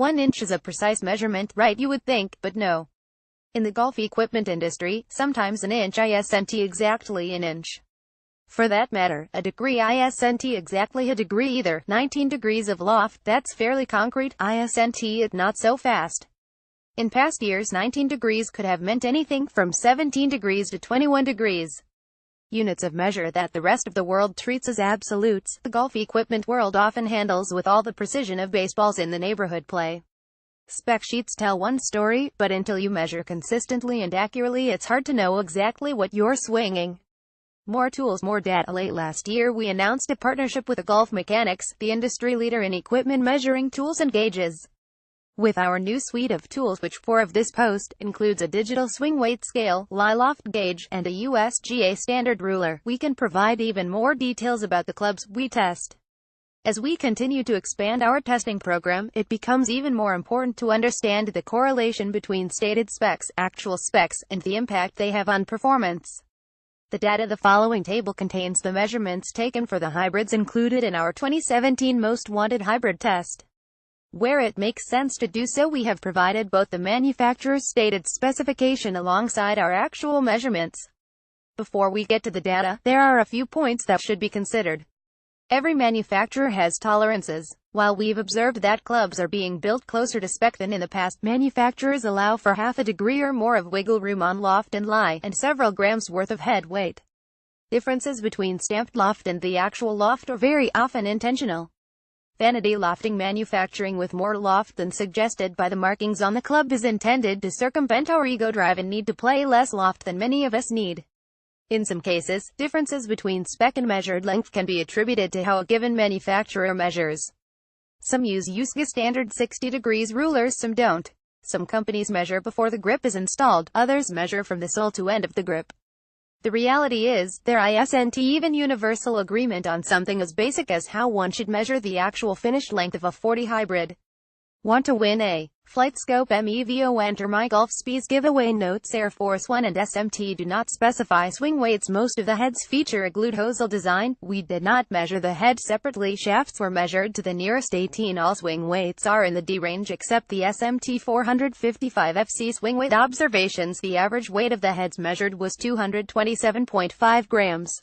1 inch is a precise measurement, right, you would think, but no. In the golf equipment industry, sometimes an inch isn't exactly an inch. For that matter, a degree isn't exactly a degree either. 19 degrees of loft, that's fairly concrete, isn't it not so fast. In past years 19 degrees could have meant anything from 17 degrees to 21 degrees. Units of measure that the rest of the world treats as absolutes, the golf equipment world often handles with all the precision of baseballs in the neighborhood play. Spec sheets tell one story, but until you measure consistently and accurately, it's hard to know exactly what you're swinging. More tools, more data. Late last year we announced a partnership with Golf Mechanics, the industry leader in equipment measuring tools and gauges. With our new suite of tools, which for of this post includes a digital swing weight scale, loft gauge, and a USGA standard ruler, we can provide even more details about the clubs we test. As we continue to expand our testing program, it becomes even more important to understand the correlation between stated specs, actual specs, and the impact they have on performance. The data. The following table contains the measurements taken for the hybrids included in our 2017 Most Wanted Hybrid test. Where it makes sense to do so, we have provided both the manufacturer's stated specification alongside our actual measurements. Before we get to the data, there are a few points that should be considered. Every manufacturer has tolerances. While we've observed that clubs are being built closer to spec than in the past, manufacturers allow for half a degree or more of wiggle room on loft and lie, and several grams worth of head weight. Differences between stamped loft and the actual loft are very often intentional. Vanity lofting. Manufacturing with more loft than suggested by the markings on the club is intended to circumvent our ego drive and need to play less loft than many of us need. In some cases, differences between spec and measured length can be attributed to how a given manufacturer measures. Some use USGA standard 60 degrees rulers, some don't. Some companies measure before the grip is installed, others measure from the sole to end of the grip. The reality is, there isn't even universal agreement on something as basic as how one should measure the actual finished length of a 40 hybrid. Want to win a Flight Scope MEVO? Enter My Golf Speeds giveaway. Notes: Air Force 1 and SMT do not specify swing weights. Most of the heads feature a glued hosel design. We did not measure the head separately. Shafts were measured to the nearest 18. All swing weights are in the D range except the SMT 455 FC swing weight. Observations: the average weight of the heads measured was 227.5 grams.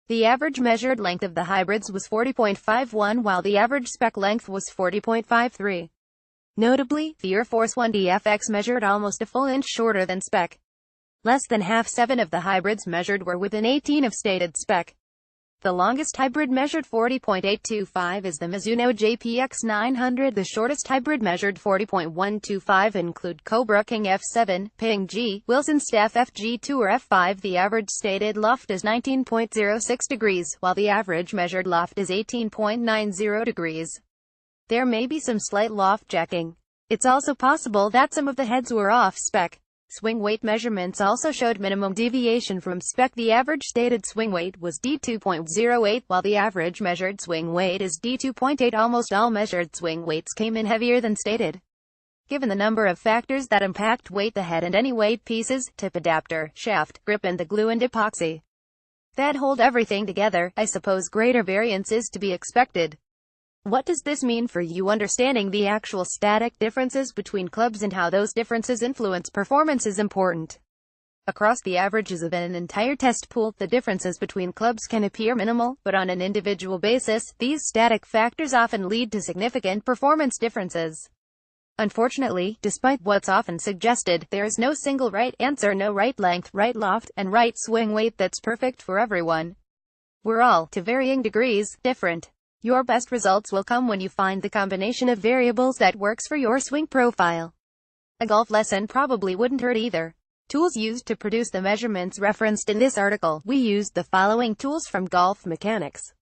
The average measured length of the hybrids was 40.51, while the average spec length was 40.53. Notably, the Air Force 1 DFX measured almost a full inch shorter than spec. Less than half. 7 of the hybrids measured were within 18 of stated spec. The longest hybrid measured 40.825 is the Mizuno JPX 900. The shortest hybrid measured 40.125 include Cobra King F7, Ping G, Wilson Staff FG2 or F5. The average stated loft is 19.06 degrees, while the average measured loft is 18.90 degrees. There may be some slight loft jacking. It's also possible that some of the heads were off spec. Swing weight measurements also showed minimum deviation from spec. The average stated swing weight was D2.08, while the average measured swing weight is D2.8. Almost all measured swing weights came in heavier than stated. Given the number of factors that impact weight, the head and any weight pieces, tip adapter, shaft, grip and the glue and epoxy that hold everything together, I suppose greater variance is to be expected. What does this mean for you? Understanding the actual static differences between clubs and how those differences influence performance is important. Across the averages of an entire test pool, the differences between clubs can appear minimal, but on an individual basis, these static factors often lead to significant performance differences. Unfortunately, despite what's often suggested, there is no single right answer, no right length, right loft, and right swing weight that's perfect for everyone. We're all, to varying degrees, different. Your best results will come when you find the combination of variables that works for your swing profile. A golf lesson probably wouldn't hurt either. Tools used to produce the measurements referenced in this article. We used the following tools from Golf Mechanics.